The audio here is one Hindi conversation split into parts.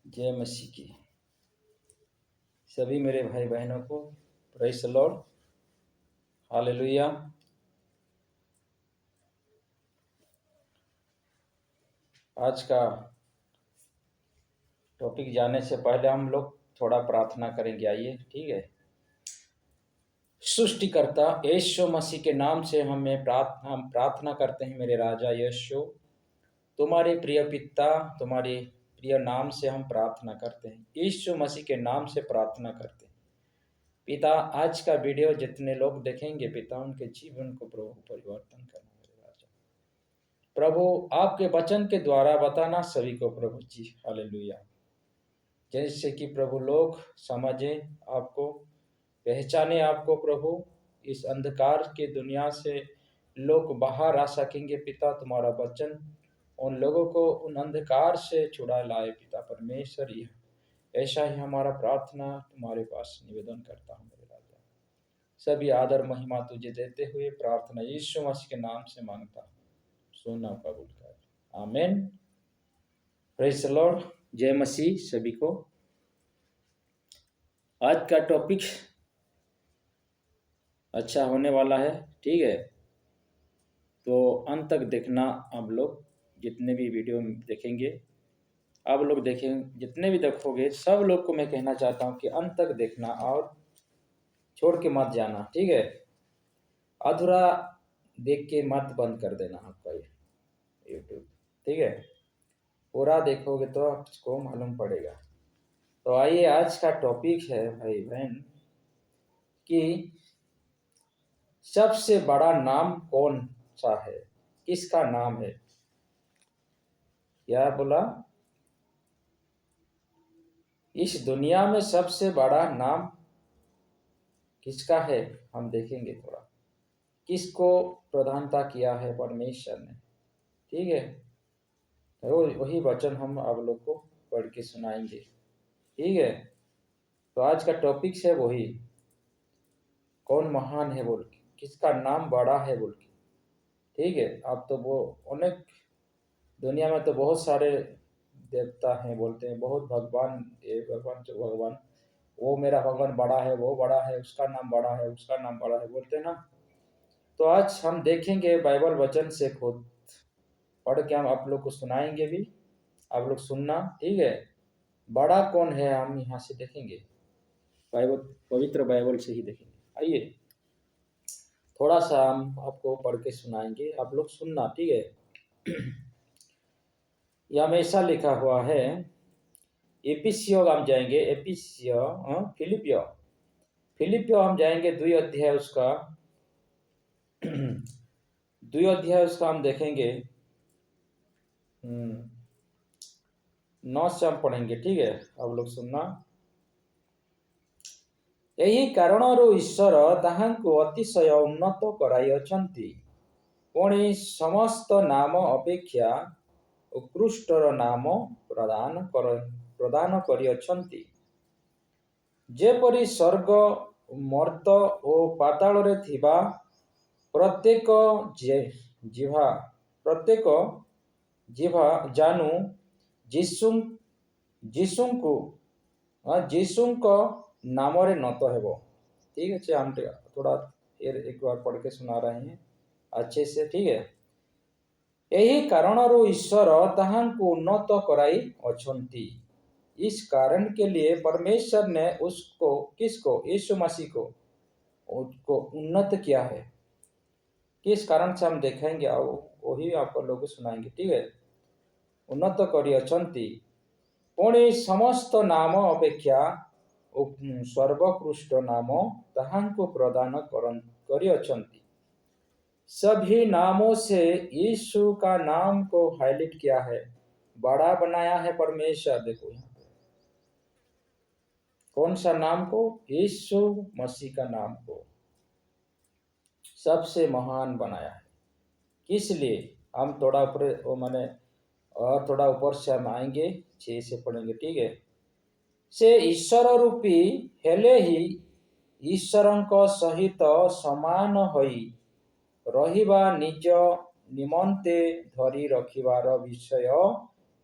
जय मसीह की सभी मेरे भाई बहनों को प्रेज़ द लॉर्ड, हालेलुया। आज का टॉपिक जाने से पहले हम लोग थोड़ा प्रार्थना करेंगे। आइए, ठीक है। सृष्टिकर्ता यीशु मसीह के नाम से हम प्रार्थना करते हैं। मेरे राजा यीशु, तुम्हारे प्रिय पिता, तुम्हारे प्रिय नाम से हम प्रार्थना करते हैं। यीशु मसीह के नाम से प्रार्थना करते हैं पिता। आज का वीडियो जितने लोग देखेंगे पिता, उनके जीवन को प्रभु परिवर्तन करना। मेरे राजा प्रभु, आपके वचन के द्वारा बताना सभी को प्रभु जी, हालेलुया। जैसे कि प्रभु लोग समझे आपको, पहचाने आपको प्रभु, इस अंधकार के दुनिया से लोग बाहर आ सकेंगे पिता। तुम्हारा वचन उन लोगों को उन अंधकार से छुड़ा लाए पिता परमेश्वर। ऐसा ही हमारा प्रार्थना तुम्हारे पास निवेदन करता हूँ मेरे राजा। सभी आदर महिमा तुझे देते हुए प्रार्थना यीशु मसीह के नाम से मांगता हूँ, सुनना कबूल कर, आमीन। प्रेज़ द लॉर्ड, जय मसीह सभी को। आज का टॉपिक अच्छा होने वाला है, ठीक है। तो अंत तक देखना। आप लोग जितने भी वीडियो देखेंगे, आप लोग देखें, जितने भी देखोगे, सब लोग को मैं कहना चाहता हूँ कि अंत तक देखना और छोड़ के मत जाना, ठीक है। अधूरा देख के मत बंद कर देना आपका यूट्यूब, ठीक है। पूरा देखोगे तो आपको मालूम पड़ेगा। तो आइए, आज का टॉपिक है भाई बहन कि सबसे बड़ा नाम कौन सा है, किसका नाम है। क्या बोला? इस दुनिया में सबसे बड़ा नाम किसका है, हम देखेंगे थोड़ा। किसको प्रधानता किया है परमेश्वर ने, ठीक है। तो वही वचन हम आप लोग को पढ़ के सुनाएंगे, ठीक है। तो आज का टॉपिक है वही, कौन महान है बोल के, किसका नाम बड़ा है बोल के, ठीक है। आप तो वो अनेक दुनिया में तो बहुत सारे देवता हैं, बोलते हैं बहुत भगवान, ये भगवान जो भगवान, वो मेरा भगवान बड़ा है, वो बड़ा है, उसका नाम बड़ा है, उसका नाम बड़ा है, बोलते हैं ना। तो आज हम देखेंगे बाइबल वचन से खुद पढ़ के हम आप लोग को सुनाएंगे भी, आप लोग सुनना, ठीक है। बड़ा कौन है हम यहाँ से देखेंगे, बाइबल, पवित्र बाइबल से ही देखेंगे। आइए, थोड़ा सा हम आपको पढ़ के सुनाएंगे, आप लोग सुनना, ठीक है। यहाँ में ऐसा लिखा हुआ है, एफिसियों हम जाएंगे, एफिसियों, फिलिपियो हम जाएंगे, 2 अध्याय उसका 2 अध्याय उसका हम देखेंगे, 9 से हम पढ़ेंगे, ठीक है। आप लोग सुनना। यही कारणरू ईश्वर ताहांकु अतिशय उन्नत कराइअछन्ति, पुणी समस्त नाम अपेक्षा उत्कृष्टर नाम प्रदान करिअछन्ति, जेपरि स्वर्ग, मर्त्य ओ पाताଳରେ ଥିବା प्रत्येक जिह्वा जानू यीशुଙ୍କ नामरे नत हेबो। ठीक है, हम थोड़ा एक बार पढ़ के सुना रहे हैं अच्छे से, ठीक है। यही कारणरू ईश्वर ताहांकु उन्नत कराई अछन्ति, इस कारण के लिए परमेश्वर ने उसको, किसको, यीशु मसीह को, उसको उन्नत किया है। किस कारण से हम देखेंगे, वही आपको लोग सुनाएंगे, ठीक है। उन्नत करिअछन्ति, पुणी समस्त नाम अपेक्षा सर्वोत्कृष्ट नाम ताहांकु प्रदान करिअछन्ति। सभी नामों से यीशु का नाम को हाईलाइट किया है, बड़ा बनाया है परमेश्वर। देखो यहाँ पे कौन सा नाम को, यीशु मसीह का नाम को सबसे महान बनाया है। किस लिए, हम थोड़ा ऊपर माने और थोड़ा ऊपर से हम आएंगे, 6 से पढ़ेंगे, ठीक है। से ईश्वर रूपी हेले ही ईश्वरଙ୍କ सहित समान होई रहिबा निज निमंते धरी रखिबार विषय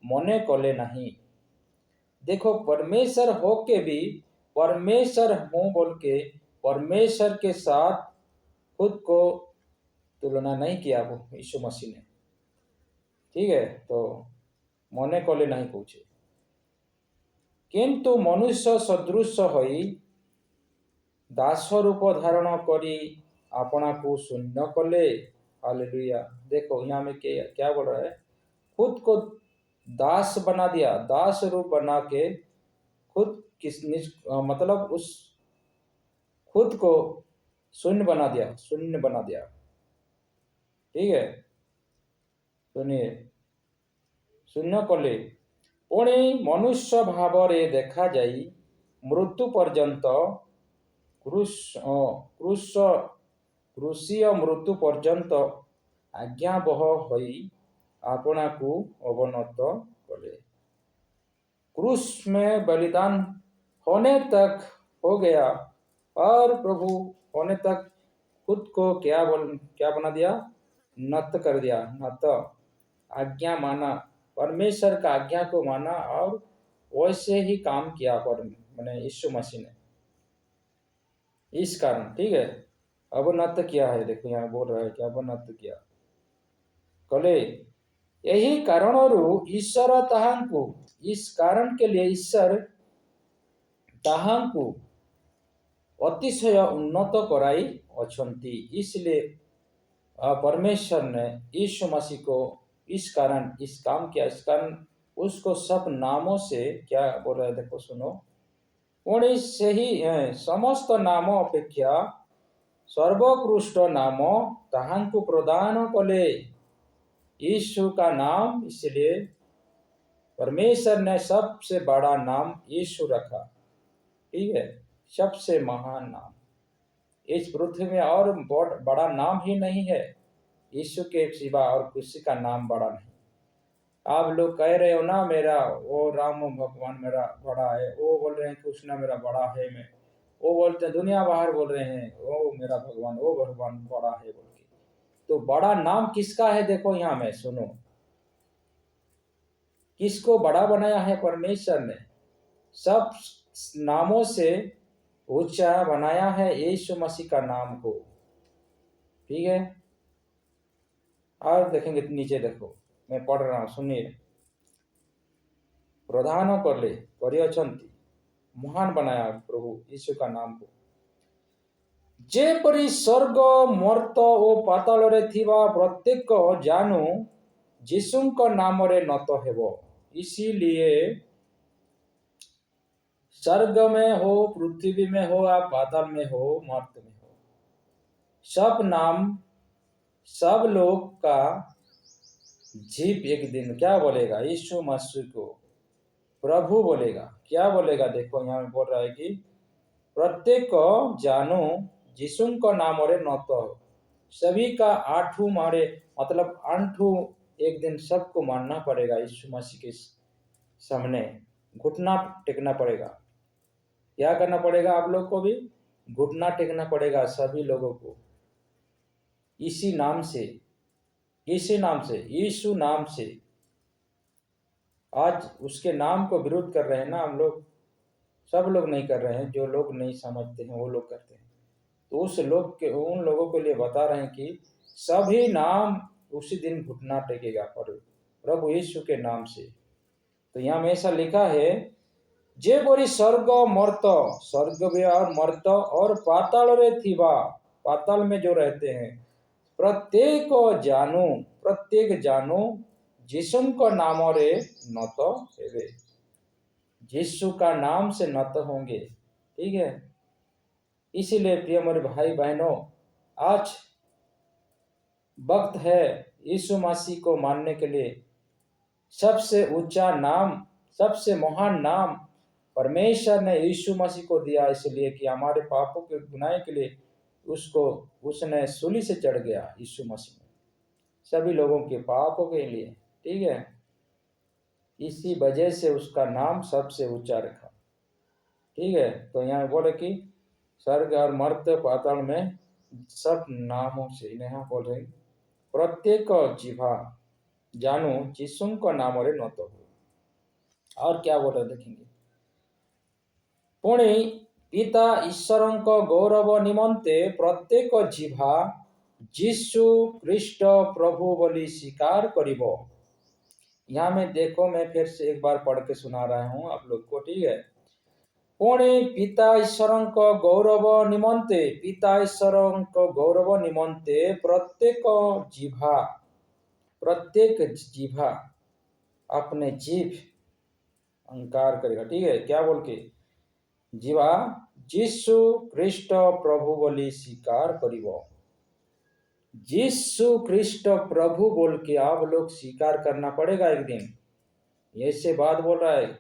मने कले नहीं, देखो परमेश्वर हो के भी परमेश्वर हूं बोल के परमेश्वर के साथ खुद को तुलना नहीं किया वो यीशु मसीह ने। ठीक है, तो मने कले नहीं कौचे किंतु मनुष्य सदृश होई दास रूप धारण करी अपना को शून्य कले। हालेलुया। देखो यहाँ में क्या बोल रहा है, खुद को दास बना दिया, दास रूप बना के खुद मतलब उस खुद को शून्य बना दिया, शून्य बना दिया। ठीक है, सुनिए, शून्य कले पुणी मनुष्य भाव देखा जाई मृत्यु पर्यंत कृषीय मृत्यु पर्यंत आज्ञाबह होई अपना को अवनत कले। क्रूस में बलिदान होने तक हो गया और प्रभु होने तक खुद को क्या बना दिया, नत कर दिया। नत आज्ञा माना, परमेश्वर का आज्ञा को माना और वैसे ही काम किया पर मैंने यीशु मसीह ने। इस कारण ठीक है, अवनत किया है। देखो यहाँ बोल रहा है कि अवनत किया कले। यही कारण ईश्वर ताहांकु, इस कारण के लिए ईश्वर ताहांकु अतिशय उन्नत कराई अछंती। इसलिए परमेश्वर ने यीशु मसीह को इस कारण इस काम किया, इस कारण उसको सब नामों से क्या बोल रहे, देखो सुनो, पुणी से ही समस्त नाम अपेक्षा सर्वोत्कृष्ट नाम ताहांकु प्रदान कले। यीशु का नाम, इसलिए परमेश्वर ने सबसे बड़ा नाम यीशु रखा। ठीक है, सबसे महान नाम इस पृथ्वी में और बड़ा नाम ही नहीं है यीशु के सिवा, और किसी का नाम बड़ा नहीं। आप लोग कह रहे हो ना मेरा वो राम भगवान मेरा बड़ा है, वो बोल रहे हैं कृष्णा मेरा बड़ा है, मैं वो बोलते हैं दुनिया बाहर बोल रहे हैं वो मेरा भगवान वो भगवान बड़ा है बोल के। तो बड़ा नाम किसका है, देखो यहाँ में सुनो, किसको बड़ा बनाया है परमेश्वर ने, सब नामों से ऊंचा बनाया है यीशु मसीह का नाम को। ठीक है, और देखेंगे नीचे देखो, मैं पढ़ रहा हूं, सुनिए। प्रधान करले करियछंती, महान बनाया प्रभु यीशु का नाम को। जेपरी स्वर्ग मर्त ओ पाताल रे थिबा प्रत्येक जानू यीशुଙ୍କ नामरे नत हेबो। इसीलिए स्वर्ग में हो, पृथ्वी में हो, या पाताल में हो, मर्त में हो, सब नाम सब लोग का जीव एक दिन क्या बोलेगा, यीशु मसीह को प्रभु बोलेगा। क्या बोलेगा, देखो यहाँ में बोल रहा है कि प्रत्येक जानू यीशुଙ୍କ नामरे नत हो। सभी का आठू मारे मतलब आंठू एक दिन सबको मानना पड़ेगा, यीशु मसीह के सामने घुटना टेकना पड़ेगा। क्या करना पड़ेगा, आप लोग को भी घुटना टेकना पड़ेगा, सभी लोगों को इसी नाम से, इसी नाम से, यीशु नाम से। आज उसके नाम को विरोध कर रहे हैं ना हम लोग, सब लोग नहीं कर रहे हैं, जो लोग नहीं समझते हैं वो लोग करते हैं। तो उस लोग के उन लोगों के लिए बता रहे हैं कि सभी नाम उसी दिन घुटना टेकेगा पर प्रभु यीशु के नाम से। तो यहाँ में ऐसा लिखा है, जे बोरी स्वर्ग मर्त, स्वर्ग में और मर्त और पाताल रे थीबा, पाताल में जो रहते हैं, प्रत्येक जानू, प्रत्येक जानू यीशुଙ୍କ नाम रे नत हेबे, यीशु का नाम से नत होंगे। ठीक है, इसीलिए प्रिय मेरे भाई बहनों, आज वक्त है यीशु मसीह को मानने के लिए। सबसे ऊंचा नाम, सबसे महान नाम परमेश्वर ने यीशु मसीह को दिया, इसलिए कि हमारे पापों के गुनाह के लिए उसको उसने सूली से चढ़ गया, यीशु मसीह सभी लोगों के पापों के लिए। ठीक है, इसी वजह से उसका नाम सबसे ऊंचा रखा। ठीक है, तो यहाँ बोले कि स्वर्ग और मर्त्य पाताल में सब नामों से यहाँ बोल रहे प्रत्येक जीवा जानू यीशुଙ୍କ नाम रे नत हो। और क्या बोल रहे देखेंगे, पुणी पिता ईश्वरଙ୍କ गौरव निमंते प्रत्येक जीवा यीशु ख्रीष्ट प्रभु बोली स्वीकार करिबो। यहाँ में देखो, मैं फिर से एक बार पढ़ के सुना रहा हूँ आप लोग को, ठीक है। पुणी पिता ईश्वरଙ୍କ गौरव निमंते, पिता ईश्वरଙ୍କ गौरव निमंते प्रत्येक जीवा अपने जीव अंकार करेगा, ठीक है। क्या बोल के? जीवा यीशु ख्रीष्ट प्रभु बोली स्वीकार करिबो। यीशु ख्रीष्ट प्रभु बोल के आप लोग स्वीकार करना पड़ेगा एक दिन। ऐसे बात बोल रहा है,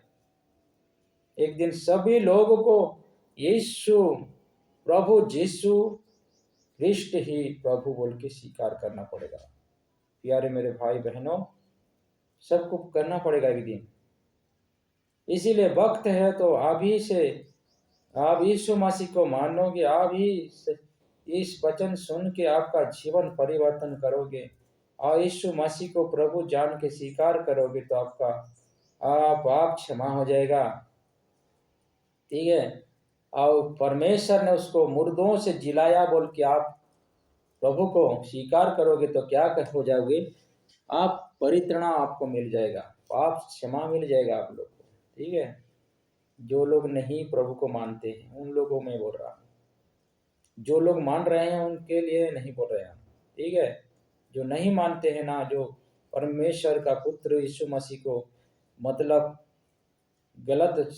एक दिन सभी लोगों को यीशु ख्रीष्ट ही प्रभु बोल के स्वीकार करना पड़ेगा। प्यारे मेरे भाई बहनों, सबको करना पड़ेगा एक दिन। इसीलिए वक्त है तो अभी से आप यीशु मसीह को मानोगे, आप ही इस वचन सुन के आपका जीवन परिवर्तन करोगे और यीशु मसीह को प्रभु जान के स्वीकार करोगे तो आपका पाप क्षमा हो जाएगा, ठीक है। और परमेश्वर ने उसको मुर्दों से जिलाया बोल के आप प्रभु को स्वीकार करोगे तो क्या हो जाओगे? आप परित्राण आपको मिल जाएगा, पाप क्षमा मिल जाएगा आप लोग को, ठीक है। जो लोग नहीं प्रभु को मानते हैं उन लोगों में बोल रहा हूँ, जो लोग मान रहे हैं उनके लिए नहीं बोल रहे हैं, ठीक है। जो नहीं मानते हैं ना, जो परमेश्वर का पुत्र यीशु मसीह को मतलब गलत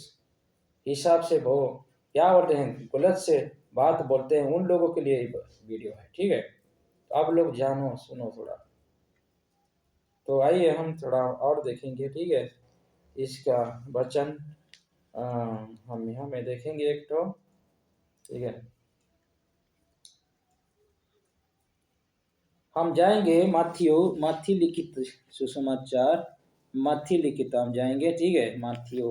हिसाब से वो क्या बोलते हैं, गलत से बात बोलते हैं, उन लोगों के लिए वीडियो है, ठीक है। तो आप लोग जानो, सुनो थोड़ा। तो आइए हम थोड़ा और देखेंगे, ठीक है। इसका वचन हम यहाँ में देखेंगे एक तो, ठीक है। हम जाएंगे मत्ती लिखित सुसमाचार, मत्ती लिखित हम जाएंगे, ठीक है। मत्ती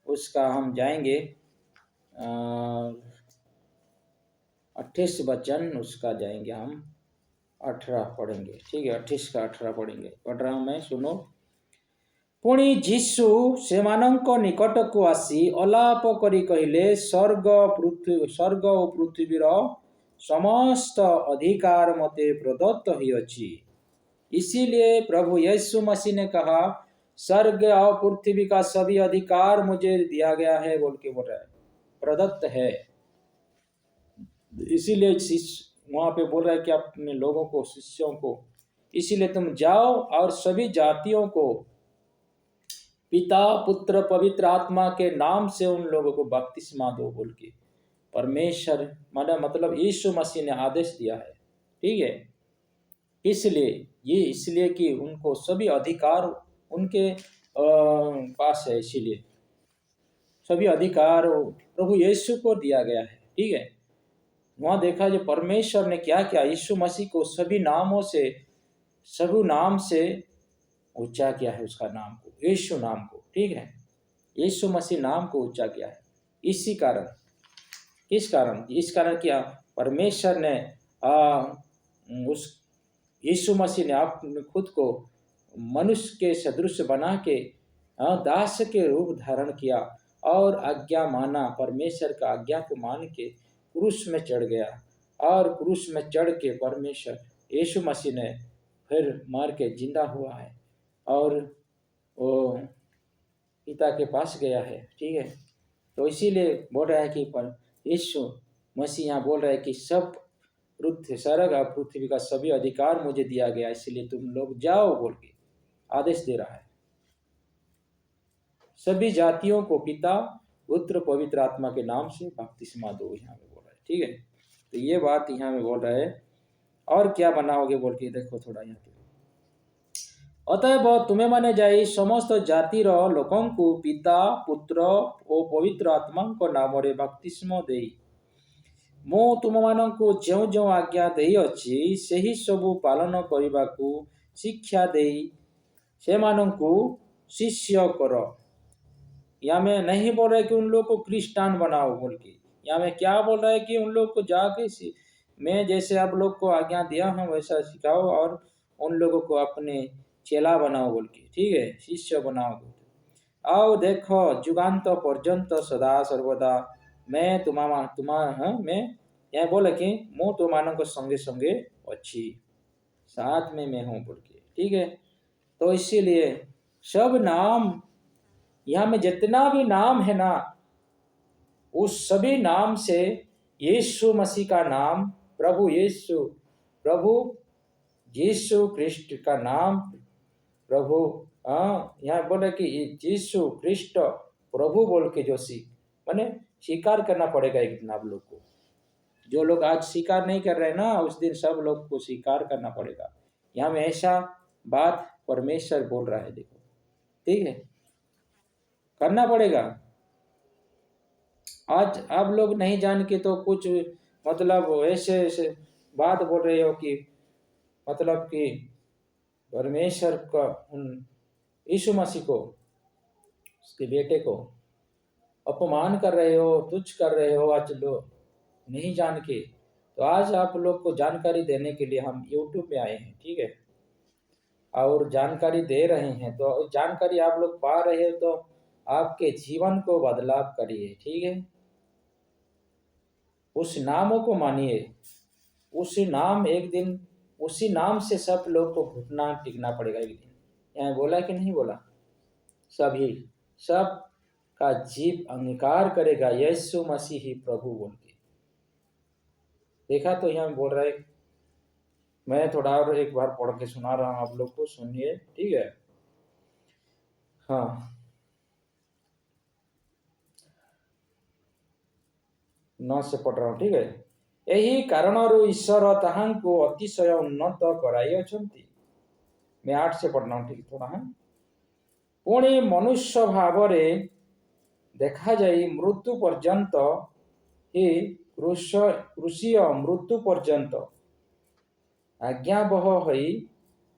उसका हम जाएंगे 28 वचन उसका जाएंगे हम, 18 पढ़ेंगे, ठीक है। 28 का 18 पढ़ेंगे, पढ़ रहा हूँ मैं, सुनो। पुणी यीशु सेमानंक निकट को आसी अलाप करी कहिले, स्वर्ग ओ पृथ्वीर समस्त अधिकार मते प्रदत्त ही अछि। इसीलिए प्रभु यीशु मसीह ने कहा, स्वर्ग और पृथ्वी का सभी अधिकार मुझे दिया गया है बोल के बोल रहा है, प्रदत्त है। इसीलिए वहां पे बोल रहा है कि अपने लोगों को, शिष्यों को, इसीलिए तुम जाओ और सभी जातियों को पिता पुत्र पवित्र आत्मा के नाम से उन लोगों को बपतिस्मा दो बोल के परमेश्वर मतलब यीशु मसीह ने आदेश दिया है, ठीक है। इसलिए कि उनको सभी अधिकार उनके पास है, इसीलिए सभी अधिकार प्रभु यीशु को दिया गया है, ठीक है। वहां देखा जो परमेश्वर ने क्या किया, यीशु मसीह को सभी नाम से ऊंचा किया है, उसका नाम को, यीशु नाम को, ठीक है। यीशु मसीह नाम को ऊंचा किया है। इसी कारण, इस कारण क्या परमेश्वर ने उस यीशु मसीह ने अपने खुद को मनुष्य के सदृश बना के दास के रूप धारण किया और आज्ञा माना, परमेश्वर का आज्ञा को मान के क्रूस में चढ़ गया, और क्रूस में चढ़ के परमेश्वर यीशु मसीह ने फिर मार के जिंदा हुआ है और वो पिता के पास गया है, ठीक है। तो इसीलिए बोल रहा है कि पर यीशु मसीह यहाँ बोल रहा है कि सब स्वर्ग और पृथ्वी का सभी अधिकार मुझे दिया गया, इसलिए तुम लोग जाओ बोल के आदेश दे रहा है। सभी जातियों को पिता पुत्र पवित्र आत्मा के नाम से बपतिस्मा दो, यहाँ में बोल रहा है, ठीक है। तो ये बात यहाँ में बोल रहा है। और क्या बनाओगे बोल के देखो थोड़ा यहाँ पे। अतएव तुम्हें माने जाई समस्त जातिर लोकों को पिता पुत्र और पवित्र आत्मा को नाम रे बपतिस्मा देई, मो तुम मानक जो जो आज्ञा देई अछि सेही सबु पालन करने को शिक्षा देई से मानकु शिष्य करो। यहाँ में नहीं बोल रहा है कि उन लोग को क्रिस्टियन बनाओ बोल के, यहाँ में क्या बोल रहा है कि उन लोग को जाके मैं जैसे आप लोग को आज्ञा दिया हूँ वैसा सिखाओ और उन लोगों को अपने चेला बनाओ बोल के, ठीक है, शिष्य बनाओ। आओ देखो जुगांत पर्यंत सदा सर्वदा मैं मैं यहाँ बोला कि मु तुम संगे संगे अच्छी, साथ में मैं हूँ बोल के, ठीक है। तो इसीलिए सब नाम, यहाँ में जितना भी नाम है ना, उस सभी नाम से यीशु मसीह का नाम, प्रभु यीशु क्रिस्ट का नाम, प्रभु, यहाँ बोले कि यीशु क्रिस्ट प्रभु बोल के जो माने स्वीकार करना पड़ेगा एक दिन आप लोग को। जो लोग आज स्वीकार नहीं कर रहे ना, उस दिन सब लोग को स्वीकार करना पड़ेगा। यहाँ में ऐसा बात परमेश्वर बोल रहा है, देखो, ठीक है, करना पड़ेगा। आज आप लोग नहीं जान के तो कुछ मतलब ऐसे बात बोल रहे हो कि मतलब कि परमेश्वर का उन यीशु मसीह को, उसके बेटे को अपमान कर रहे हो, तुच्छ कर रहे हो आज लोग नहीं जान के। तो आज आप लोग को जानकारी देने के लिए हम YouTube पे आए हैं, ठीक है, और जानकारी दे रहे हैं। तो जानकारी आप लोग पा रहे हो तो आपके जीवन को बदलाव करिए, ठीक है। उस नामों को मानिए, उसी नाम एक दिन, उसी नाम से सब लोग को घुटना टिकना पड़ेगा एक दिन। यहाँ बोला कि नहीं बोला, सभी सब का जीव अंगीकार करेगा यीशु मसीह ही प्रभु बोल के। देखा, तो यहाँ बोल रहा है, मैं थोड़ा और एक बार पढ़ के सुना रहा हूँ आप लोग को, सुनिए, ठीक है। हाँ, 9 से पढ़ रहा हूँ, ठीक है। यही कारणरू ईश्वर ताहांको अतिशय उन्नत कराइछन्ति। मैं 8 से पढ़ रहा हूँ, ठीक, थोड़ा है। पुणी मनुष्य भावरे देखा जाई मृत्यु पर्यंत ही कृषि मृत्यु पर्यंत आज्ञाबह होई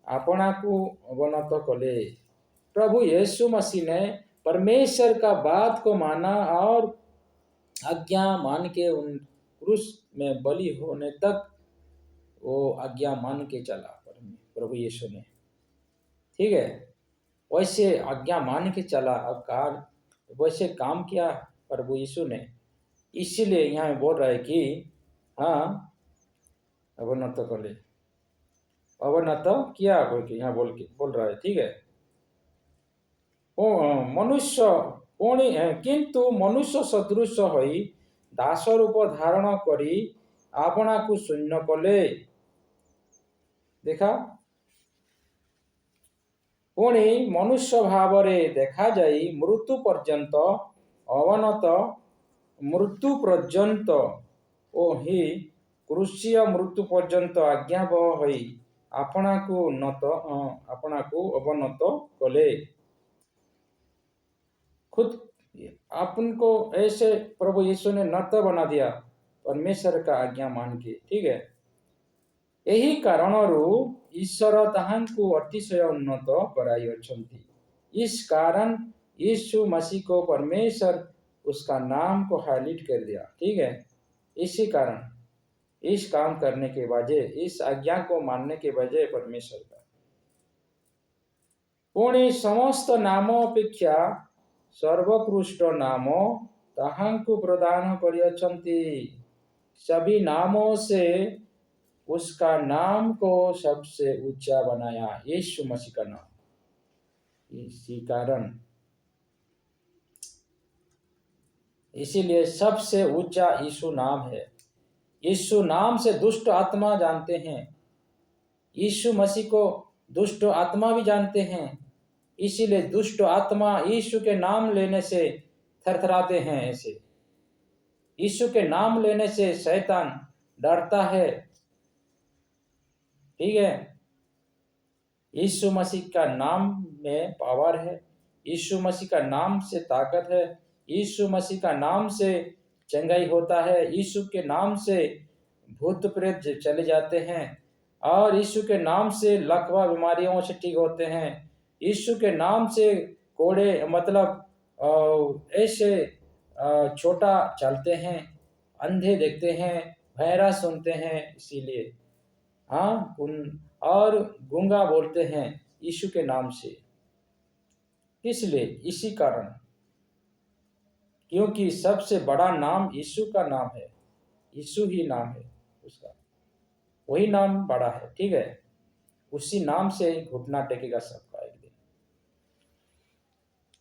अपना को अवनत कले। प्रभु यीशु मसीह ने परमेश्वर का बात को माना और आज्ञा मान के उन क्रूस में बलि होने तक वो आज्ञा मान के चला प्रभु यीशु ने, ठीक है। वैसे आज्ञा मान के चला, अब वैसे काम किया प्रभु यीशु ने। इसीलिए यहाँ बोल रहा है कि हाँ, अवनत कले, अवनत किया बोल के यहाँ बोल रहा है, ठीक है। मनुष्य पुणी किंतु मनुष्य सदृश होई दास रूप धारण करी आपना को शून्य कले। देखा, पुणी मनुष्य भावरे देखा जाई मृत्यु पर्यंत अवनत मृत्यु पर्यंत ओ ही कृषि मृत्यु पर्यंत आज्ञाबह होई अपना को अवनत कले। खुद अपन को ऐसे प्रभु यीशु ने नत बना दिया परमेश्वर का आज्ञा मान के, ठीक है। यही कारणरू ईश्वर ताहांको अतिशय उन्नत कराइछन्ति। इस कारण यीशु मसीह को परमेश्वर उसका नाम को हाईलाइट कर दिया, ठीक है। इसी कारण, इस काम करने के वजह, इस आज्ञा को मानने के वजह परमेश्वर का पुणी समस्त नामों अपेक्षा सर्वोत्कृष्ट नाम ताहांको प्रदान करियछन्ति। सभी नामों से उसका नाम को सबसे ऊंचा बनाया, यीशु मसीह का नाम। इसी कारण, इसीलिए सबसे ऊंचा यीशु नाम है। यीशु नाम से दुष्ट आत्मा जानते हैं, यीशु मसीह को दुष्ट आत्मा भी जानते हैं। इसीलिए दुष्ट आत्मा यीशु के नाम लेने से थरथराते हैं। ऐसे यीशु के नाम लेने से शैतान डरता है, ठीक है। यीशु मसीह का नाम में पावर है, यीशु मसीह का नाम से ताकत है, यीशु मसीह का नाम से चंगाई होता है, यीशु के नाम से भूत प्रेत चले जाते हैं, और यीशु के नाम से लकवा बीमारियों से ठीक होते हैं। यीशु के नाम से कोड़े मतलब ऐसे छोटा चलते हैं, अंधे देखते हैं, बहरा सुनते हैं, इसीलिए हाँ, और गूंगा बोलते हैं यीशु के नाम से। इसलिए इसी कारण क्योंकि सबसे बड़ा नाम यीशु का नाम है। यीशु ही नाम है उसका, वही नाम बड़ा है। ठीक है, उसी नाम से घुटना टेकेगा सबका एक दिन।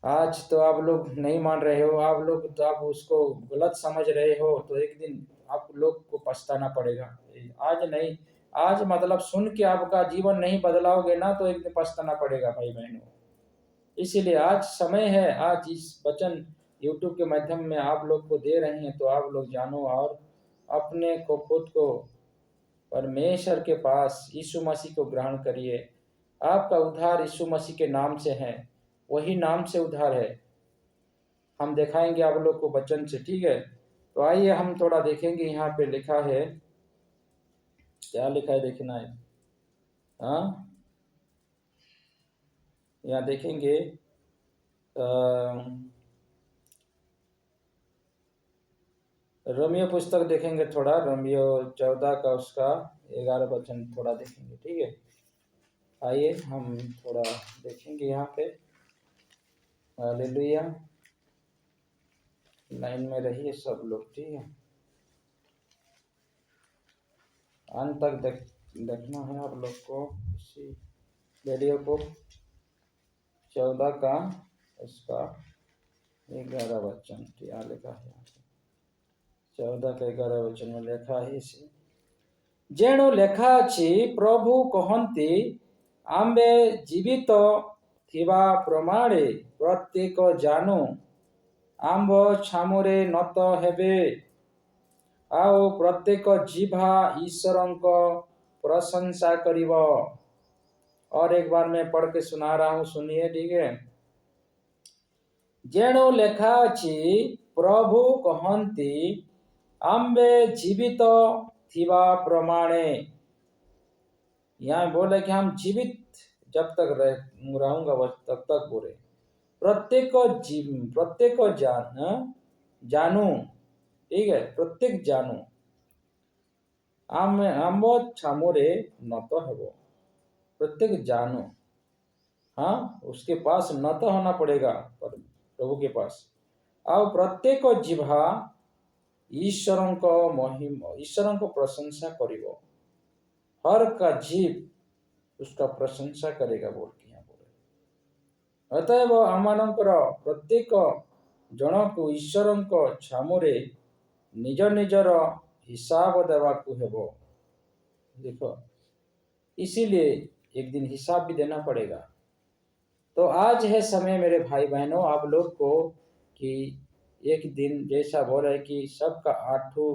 आज तो आप लोग नहीं मान रहे हो, आप लोग तो आप उसको गलत समझ रहे हो, तो एक दिन आप लोग को पछताना पड़ेगा। आज नहीं, आज मतलब सुन के आपका जीवन नहीं बदलाओगे ना, तो एक दिन पछताना पड़ेगा भाई बहनों। इसीलिए आज समय है, आज इस वचन यूट्यूब के माध्यम में आप लोग को दे रहे हैं, तो आप लोग जानो और अपने को खुद को परमेश्वर के पास यीशु मसीह को ग्रहण करिए। आपका उद्धार यीशु मसीह के नाम से है, वही नाम से उद्धार है। हम दिखाएंगे आप लोग को वचन से। ठीक है, तो आइए हम थोड़ा देखेंगे। यहाँ पे लिखा है, क्या लिखा है देखना है। हाँ, यहाँ देखेंगे रोमियो पुस्तक देखेंगे थोड़ा, रोमियो 14 का उसका 11 वचन थोड़ा देखेंगे। ठीक है, आइए हम थोड़ा देखेंगे यहाँ पे। हालेलुया, लाइन में रहिए सब लोग। ठीक है, अंत तक देखना है आप लोग को इसी वीडियो को। 14 का उसका 11 वचन क्या लिखा है, 14 का 11 वचन में लिखा है इसे, जेणु लेखा अछि प्रभु कहन्ति आम्बे जीवित थिबा प्रमाणे प्रत्येक जानू आम्ब छामुरे नत हेबे आओ प्रत्येक जीभा ईश्वरंक प्रशंसा करिब। और एक बार मैं पढ़ के सुना रहा हूँ, सुनिए। ठीक है, जेणु लेखा अछि प्रभु कहन्ति आम्बे जीवित थिबा प्रमाणे, यहाँ बोले कि हम जीवित जब तक रहूंगा तब तक बोले प्रत्येक जानू। ठीक है, प्रत्येक जानू आम्ब छामुरे नत हेबो, प्रत्येक जानू। हाँ, उसके पास नत होना पड़ेगा प्रभु के पास। और प्रत्येक जिह्वा ईश्वर को महिमा, ईश्वर को प्रशंसा करिबो। हर का जीव उसका प्रशंसा करेगा बोल के यहाँ बोले। अतएव आमनकर प्रत्येक जन को ईश्वर छामुरे निज निजर हिसाब देवाकू हेबो। देखो, इसीलिए एक दिन हिसाब भी देना पड़ेगा। तो आज है समय मेरे भाई बहनों आप लोग को कि एक दिन जैसा बोल रहे कि सबका आठू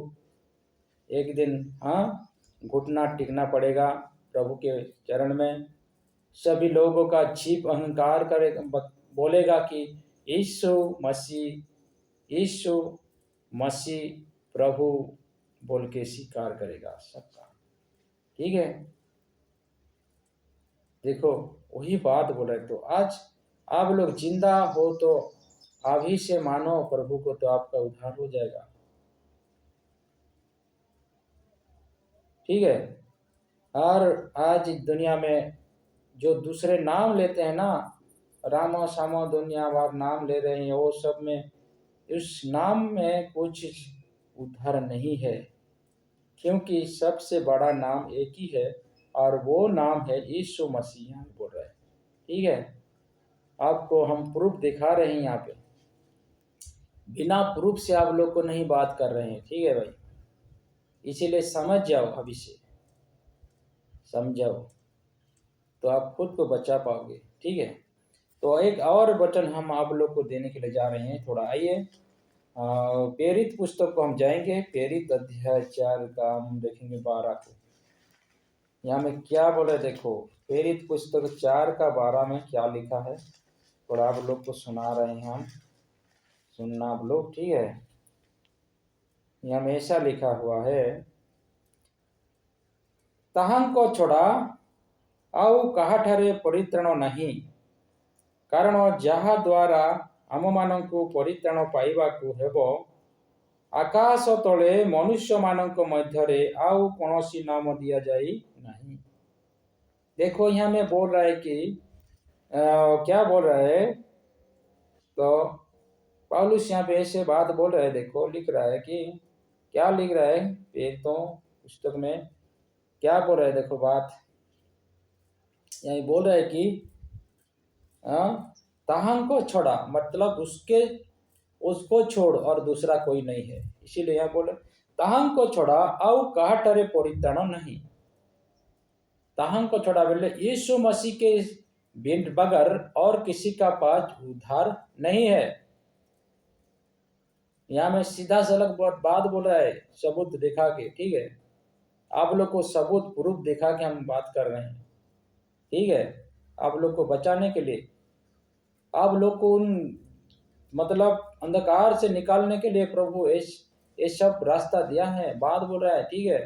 एक दिन घुटना टिकना पड़ेगा प्रभु के चरण में। सभी लोगों का जीव अहंकार करेगा, बोलेगा कि यीशु मसीह प्रभु बोल के स्वीकार करेगा सबका। ठीक है, देखो वही बात बोल रहे। तो आज आप लोग जिंदा हो तो अभी से मानो प्रभु को, तो आपका उद्धार हो जाएगा। ठीक है, और आज दुनिया में जो दूसरे नाम लेते हैं ना, रामा सामा दुनिया भर नाम ले रहे हैं, वो सब में उस नाम में कुछ उद्धार नहीं है, क्योंकि सबसे बड़ा नाम एक ही है और वो नाम है यीशु मसीह। हम बोल रहे हैं। ठीक है, आपको हम प्रूफ दिखा रहे हैं यहाँ पे, बिना प्रूफ से आप लोग को नहीं बात कर रहे हैं। ठीक है भाई, इसीलिए समझ जाओ, अभी से समझाओ तो आप खुद को बचा पाओगे। ठीक है, तो एक और वचन हम आप लोग को देने के लिए जा रहे हैं। थोड़ा आइए प्रेरित पुस्तक को हम जाएंगे, प्रेरित अध्याय 4 का हम देखेंगे 12 को। यहाँ में क्या बोले देखो, प्रेरित पुस्तक 4 का 12 में क्या लिखा है, थोड़ा आप लोग को सुना रहे हैं हम, सुनना आप लोग। ठीक है, यहाँ में ऐसा लिखा हुआ है, ताहां को छोड़ा आउ काहाठारे परित्राण नहीं, कारण जहा द्वारा आम मानंकु परित्राण पाइबाकु हेबो आकाश तले मनुष्य मानक मध्यरे आउ कौनसी नाम दिया जाई नहीं। देखो यहाँ में बोल रहा है कि क्या बोल रहा है, तो पौलुस यहाँ पे ऐसे बात बोल रहा है, देखो लिख रहा है कि क्या लिख रहा है एक तो पुस्तक में, क्या बोल रहा है देखो बात यही बोल रहा है कि ताहम को छोड़ा, मतलब उसको छोड़ और दूसरा कोई नहीं है। इसीलिए यहाँ बोले ताहम को छोड़ा और काहटरे परित्राण नहीं। ताहम को छोड़ा बोले यीशु मसीह के बगैर और किसी का पास उद्धार नहीं है। यहाँ में सीधा सलग बात बोल रहा है, सबूत दिखा के, ठीक है। आप लोग को सबूत प्रूफ दिखा के हम बात कर रहे हैं, ठीक है। आप लोग को बचाने के लिए, आप लोग को उन मतलब अंधकार से निकालने के लिए प्रभु ये सब रास्ता दिया है, बात बोल रहा है, ठीक है।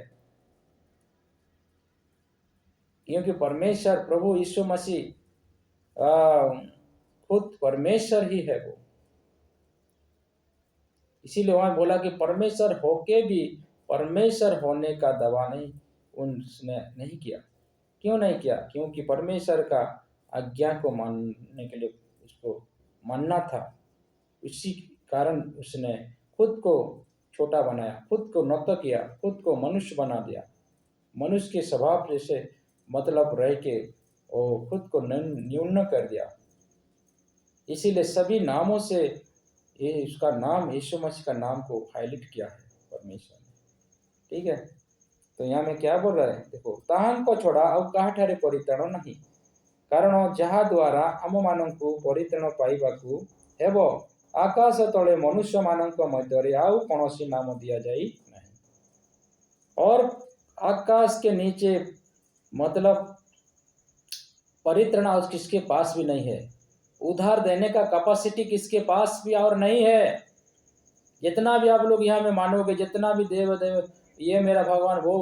क्योंकि परमेश्वर प्रभु यीशु मसीह खुद परमेश्वर ही है वो। इसीलिए वहां बोला कि परमेश्वर होके भी परमेश्वर होने का दावा नहीं उसने नहीं किया। क्यों नहीं किया? क्योंकि परमेश्वर का आज्ञा को मानने के लिए उसको मानना था। उसी कारण उसने खुद को छोटा बनाया, खुद को नत किया, खुद को मनुष्य बना दिया। मनुष्य के स्वभाव जैसे मतलब रह के वो खुद को न्यून कर दिया। इसीलिए सभी नामों से ये उसका नाम यीशु मसीह का नाम को हाईलाइट किया है परमेश्वर ने, ठीक है। तो यहाँ में क्या बोल रहा है देखो, ताहन को छोड़ा और काहठारे परित्राण नहीं, कारण जहा द्वारा आम मानू परित्राण पाइबाकू हेबो आकाश तले मनुष्य मानक मध्य आउ कौनसी नाम दिया जाई नहीं। और आकाश के नीचे मतलब परित्राण किसके पास भी नहीं है, उधार देने का कैपेसिटी किसके पास भी और नहीं है। जितना भी आप लोग यहाँ में मानोगे, जितना भी देव ये मेरा भगवान वो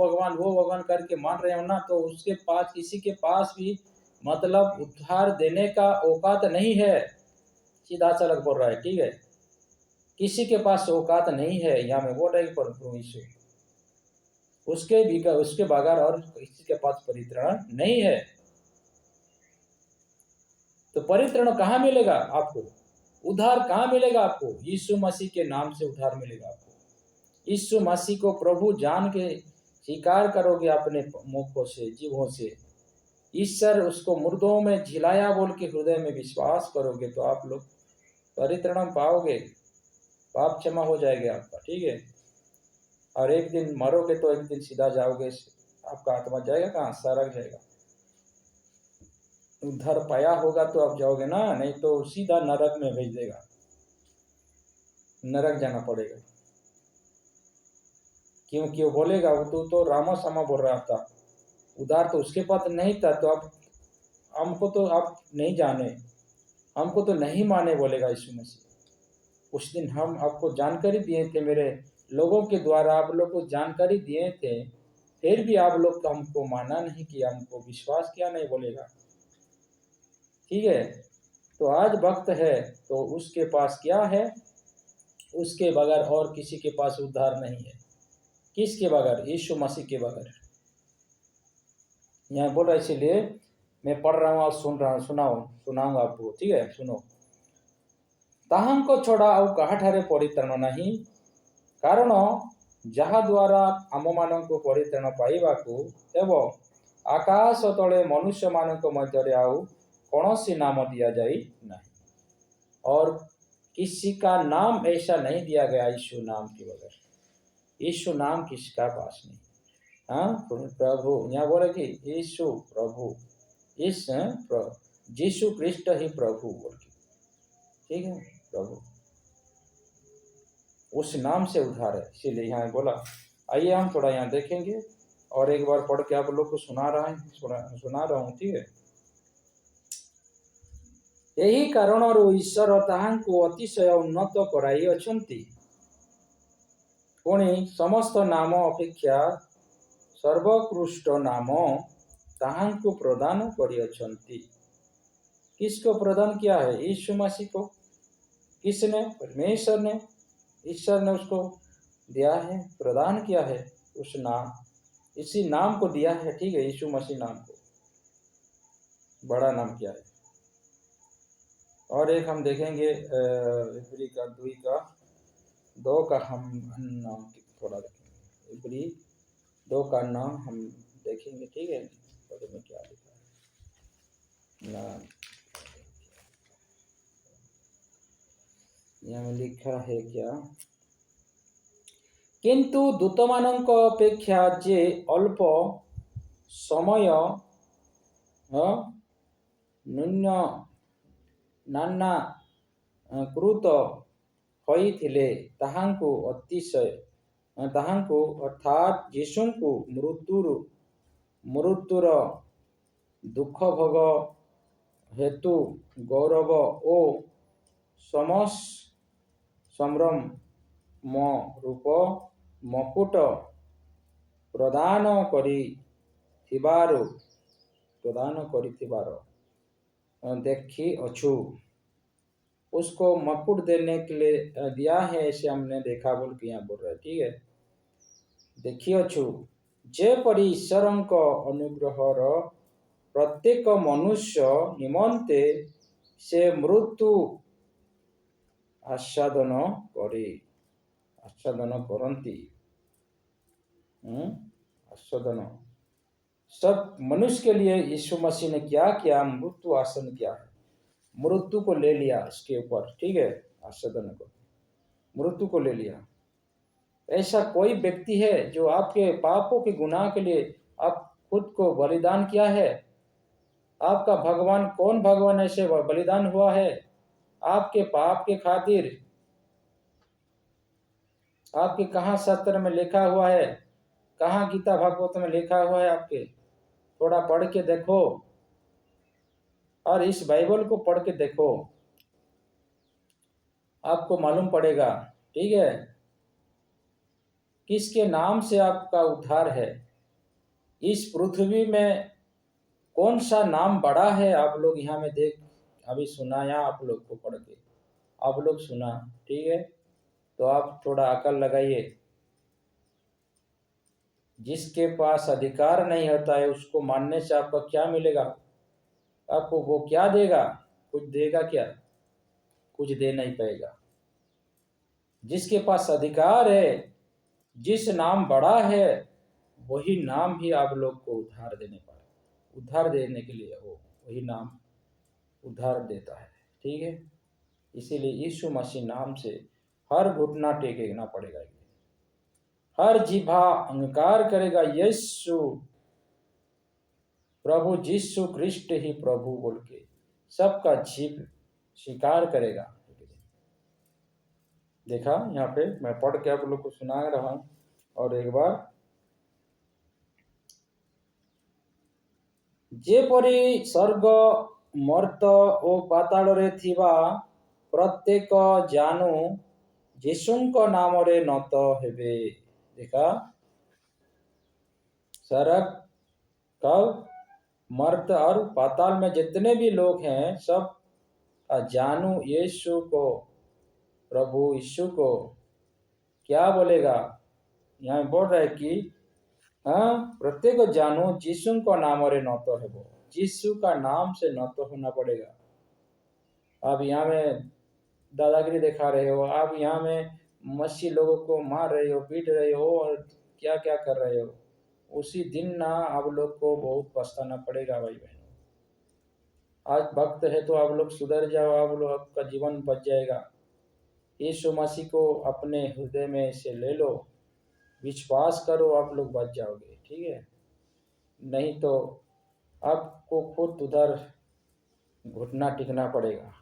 भगवान करके मान रहे हो ना, तो उसके पास किसी के पास भी मतलब उद्धार देने का औकात नहीं है। सीधा सड़क बोल रहा है, ठीक है। किसी के पास औकात नहीं है। यहाँ में बोल रहे हैं प्रभु यीशु उसके बगैर और किसी के पास परित्राण नहीं है। तो परित्राण कहाँ मिलेगा आपको? उद्धार कहाँ मिलेगा आपको? यीशु मसीह के नाम से उद्धार मिलेगा आपको। यीशु मसीह को प्रभु जान के स्वीकार करोगे अपने मुखों से, जीभों से, ईश्वर उसको मुर्दों में झिलाया बोल के हृदय में विश्वास करोगे, तो आप लोग परित्राण पाओगे, पाप क्षमा हो जाएगा आपका, ठीक है। और एक दिन मरोगे तो एक दिन सीधा जाओगे, आपका आत्मा जाएगा कहाँ? सड़क जाएगा। उद्धार पाया होगा तो आप जाओगे ना, नहीं तो सीधा नरक में भेज देगा, नरक जाना पड़ेगा। क्योंकि वो बोलेगा वो तो रामा सामा बोल रहा था, उधार तो उसके पास नहीं था, तो अब हमको तो आप नहीं जाने, हमको तो नहीं माने, बोलेगा यीशु मसीह। उस दिन हम आपको जानकारी दिए थे, मेरे लोगों के द्वारा आप लोग को जानकारी दिए थे, फिर भी आप लोग हमको माना नहीं किया, हमको विश्वास किया नहीं, बोलेगा, ठीक है। तो आज वक्त है, तो उसके पास क्या है? उसके बगैर और किसी के पास उद्धार नहीं है। किसके बगैर? यीशु मसीह के बगैर। यहाँ बोल रहा है, इसीलिए मैं पढ़ रहा हूँ और सुनाऊंगा आपको, ठीक है। सुनो, ताहम को छोड़ा और काहाठारे परित्राण नहीं, कारण जहा द्वारा आम मान परित्राण पाइबाकू एवं आकाश तले मनुष्य मानक मध्य आउ कौनसी नाम दिया जाई नहीं। और किसी का नाम ऐसा नहीं दिया गया यीशु नाम के बगैर। यीशु नाम किसका पास नहीं। हाँ, प्रभु यहाँ बोले कि यीशु प्रभु, यीशु क्रिस्ट ही प्रभु बोल के, ठीक है। प्रभु उस नाम से उद्धार है, इसीलिए यहाँ बोला। आइए हम थोड़ा यहाँ देखेंगे और एक बार पढ़ के आप लोग को सुना रहा हूँ, ठीक है। यही कारण ईश्वर ताहांकु अतिशय उन्नत कराई अछंती, पुणी समस्त नाम अपेक्षा सर्वोत्कृष्ट नाम ताहांकु प्रदान करिअछंती। किसको प्रदान किया है? यीशु मसीह को। किसने? परमेश्वर ने, ईश्वर ने उसको दिया है, प्रदान किया है उस नाम, इसी नाम को दिया है, ठीक है। यीशु मसीह नाम को बड़ा नाम किया है। और एक हम देखेंगे इब्री का दुई का दो का हम नाम थोड़ा देखेंगे। इब्री दो का नाम हम देखेंगे, ठीक है। और में क्या लिखा है नाम, यहाँ लिखा है क्या, किंतु दूतमानଙ୍କ अपेक्षा जे अल्प समय न्यून नाना कृत होइथिले ताहांकु अतिशय ताहांकु अर्थात यीशुंकु मृत्युर दुख भोग हेतु गौरव ओ समस संभ्रम म रूप मकुट प्रदान करिथिबार देखी अछु। उसको मकुट देने के लिए दिया है, ऐसे हमने देखा बोल के यहाँ बोल रहे, ठीक है। देखी अछु जेपरि ईश्वरଙ୍କ अनुग्रहर प्रत्येक मनुष्य निमंते से मृत्यु आस्वादन करती, आस्वादन सब मनुष्य के लिए यीशु मसीह ने क्या किया, मृत्यु आसन किया है, मृत्यु को ले लिया इसके ऊपर, ठीक है। आस्वादन को मृत्यु को ले लिया। ऐसा कोई व्यक्ति है जो आपके पापों के गुनाह के लिए आप खुद को बलिदान किया है? आपका भगवान कौन भगवान ऐसे बलिदान हुआ है आपके पाप के खातिर? आपके कहाँ शास्त्र में लिखा हुआ है, कहाँ गीता भागवत में लिखा हुआ है? आपके थोड़ा पढ़ के देखो, और इस बाइबल को पढ़ के देखो, आपको मालूम पड़ेगा, ठीक है, किसके नाम से आपका उद्धार है। इस पृथ्वी में कौन सा नाम बड़ा है? आप लोग यहाँ में देख, अभी सुनाया आप लोग को पढ़ के, आप लोग सुना, ठीक है। तो आप थोड़ा अकल लगाइए। जिसके पास अधिकार नहीं होता है उसको मानने से आपको क्या मिलेगा? आपको वो क्या देगा? कुछ देगा क्या? कुछ दे नहीं पाएगा। जिसके पास अधिकार है, जिस नाम बड़ा है, वही नाम ही आप लोग को उद्धार देने के लिए वो वही नाम उद्धार देता है, ठीक है। इसीलिए यीशु मसीह नाम से हर घुटना टेकना पड़ेगा, हर जिह्वा अंगीकार करेगा यीशु प्रभु, यीशु क्रिस्ट ही प्रभु बोल के सबका जीव स्वीकार करेगा। देखा यहाँ पे मैं पढ़ के आप लोग को सुना रहा हूं, और एक बार, जेपरि स्वर्ग मर्त ओ पाताल रे थिबा प्रत्येक जानू यीशुଙ୍କ नामरे नत हेबे। देखा, स्वर्ग कब मर्त और पाताल में जितने भी लोग हैं सब जानू यीशु को, प्रभु यीशु को क्या बोलेगा? यहाँ बोल रहा है कि प्रत्येक जानू यीशु का नाम रे नत हेबो, यीशु का नाम से नत होना पड़ेगा। आप यहाँ में दादागिरी दिखा रहे हो, आप यहाँ में मसीह लोगों को मार रहे हो, पीट रहे हो और क्या क्या कर रहे हो, उसी दिन ना आप लोग को बहुत पछताना पड़ेगा भाई बहनों। आज वक्त है तो आप लोग सुधर जाओ, आप लोग, आपका जीवन बच जाएगा। यीशु मसीह को अपने हृदय में से ले लो, विश्वास करो, आप लोग बच जाओगे, ठीक है। नहीं तो आपको खुद उधर घुटना टिकना पड़ेगा,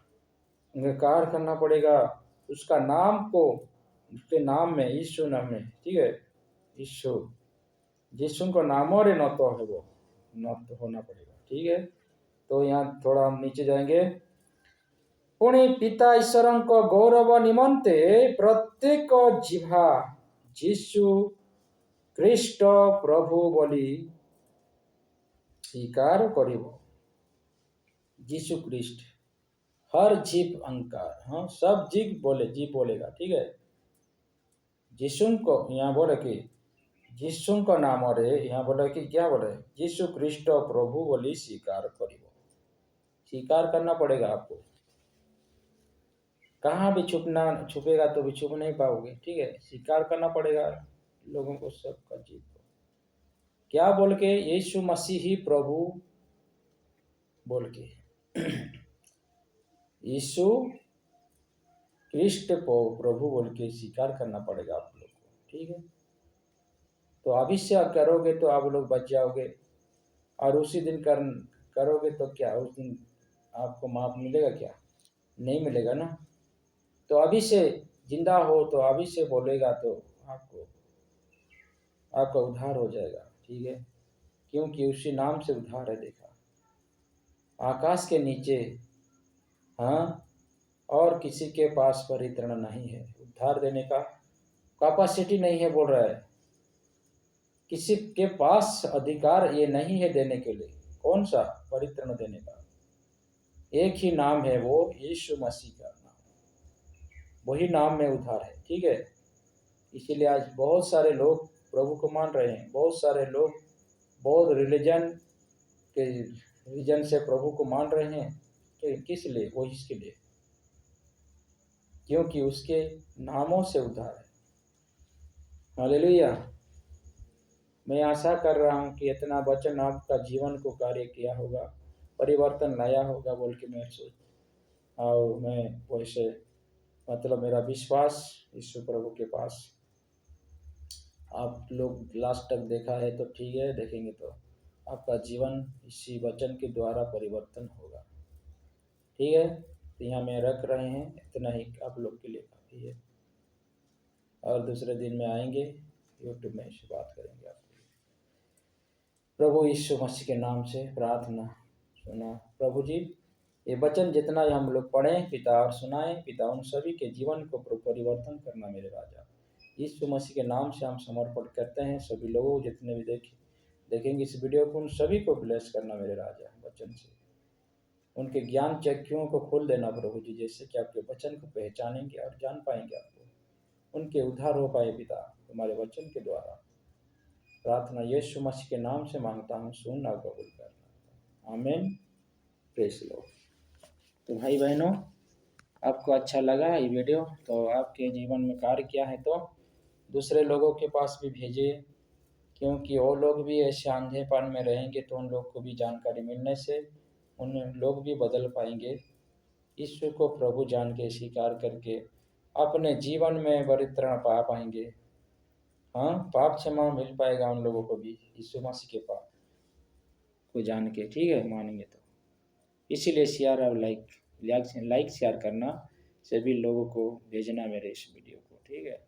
अंगीकार करना पड़ेगा उसका नाम को, उसके नाम में, यीशु नाम में, ठीक है। यीशु को नाम और न तो है वो न तो होना पड़ेगा, ठीक है। तो यहाँ थोड़ा हम नीचे जाएंगे। पुणी पिता ईश्वर को गौरव निमंते प्रत्येक जिह्वा यीशु ख्रीष्ट प्रभु बोली स्वीकार करिबो। यीशु ख्रीष्ट, हर जीव अंकार, हाँ सब जीव बोलेगा, ठीक है। यीशु को यहाँ बोले कि यीशु का नाम रे, यहाँ बोले कि क्या बोले, यीशु ख्रीष्ट प्रभु बोली स्वीकार करिबो। स्वीकार करना पड़ेगा आपको, कहाँ भी छुपेगा तो भी छुप नहीं पाओगे, ठीक है। स्वीकार करना पड़ेगा लोगों को, सबका जीत को। क्या बोल के? यीशु मसीह ही प्रभु बोल के। यीशु कृष्ण को प्रभु बोल के स्वीकार करना पड़ेगा आप लोग को, ठीक है। तो अभी से आप करोगे तो आप लोग बच जाओगे, और उसी दिन करोगे तो क्या उस दिन आपको माफ मिलेगा? क्या नहीं मिलेगा ना। तो अभी से जिंदा हो तो अभी से बोलेगा तो आपको आपका उद्धार हो जाएगा, ठीक है। क्योंकि उसी नाम से उद्धार है। देखा, आकाश के नीचे, हाँ, और किसी के पास परित्रण नहीं है, उद्धार देने का कैपेसिटी नहीं है, बोल रहा है। किसी के पास अधिकार ये नहीं है देने के लिए। कौन सा परित्रण देने का? एक ही नाम है, वो यीशु मसीह का नाम, वही नाम में उद्धार है, ठीक है। इसीलिए आज बहुत सारे लोग प्रभु को मान रहे हैं, बहुत सारे लोग बहुत रीजन से प्रभु को मान रहे हैं। किस लिए? वो इसके लिए, क्योंकि उसके नामों से उद्धार है। हालेलुया। मैं आशा कर रहा हूँ कि इतना वचन आपका जीवन को कार्य किया होगा, परिवर्तन लाया होगा बोल के मैं सोच, और मैं वैसे मतलब मेरा विश्वास यीशु प्रभु के पास आप लोग लास्ट तक देखा है तो ठीक है, देखेंगे तो आपका जीवन इसी वचन के द्वारा परिवर्तन होगा, ठीक है। तो यहाँ में रख रहे हैं, इतना ही आप लोग के लिए काफ़ी है, और दूसरे दिन में आएंगे यूट्यूब में इसे बात करेंगे आपको। प्रभु यीशु मसीह के नाम से प्रार्थना सुना प्रभु जी। ये वचन जितना ही हम लोग पढ़ें पिता और सुनाएं पिता, उन सभी के जीवन को परिवर्तन करना मेरे राजा। यीशु मसीह के नाम से हम समर्पण करते हैं। सभी लोगों जितने भी देखेंगे इस वीडियो को, उन सभी को ब्लेस करना मेरे राजा, वचन से उनके ज्ञान चक्षुओं को खोल देना प्रभु जी, जैसे कि आपके वचन को पहचानेंगे और जान पाएंगे आपको, उनके उद्धार हो पाए पिता तुम्हारे वचन के द्वारा। प्रार्थना यीशु मसीह के नाम से मांगता हूँ, सुनना कबूल करना, आमीन। प्रेस लो। तो भाई बहनों, आपको अच्छा लगा ये वीडियो तो आपके जीवन में कार्य किया है तो दूसरे लोगों के पास भी भेजिए, क्योंकि वो लोग भी ऐसे अंधेपन में रहेंगे तो उन लोग को भी जानकारी मिलने से उन लोग भी बदल पाएंगे, ईश्वर को प्रभु जान के स्वीकार करके अपने जीवन में परित्राण पा पाएंगे। हाँ, पाप क्षमा मिल पाएगा उन लोगों को भी यीशु मसीह के पाप को जान के, ठीक है, मानेंगे तो। इसीलिए शेयर और लाइक शेयर करना, सभी लोगों को भेजना मेरे इस वीडियो को, ठीक है,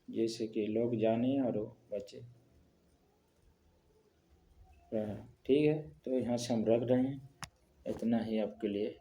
जैसे कि लोग जाने और बचे, ठीक है। तो यहाँ से हम रख रहे हैं, इतना ही आपके लिए।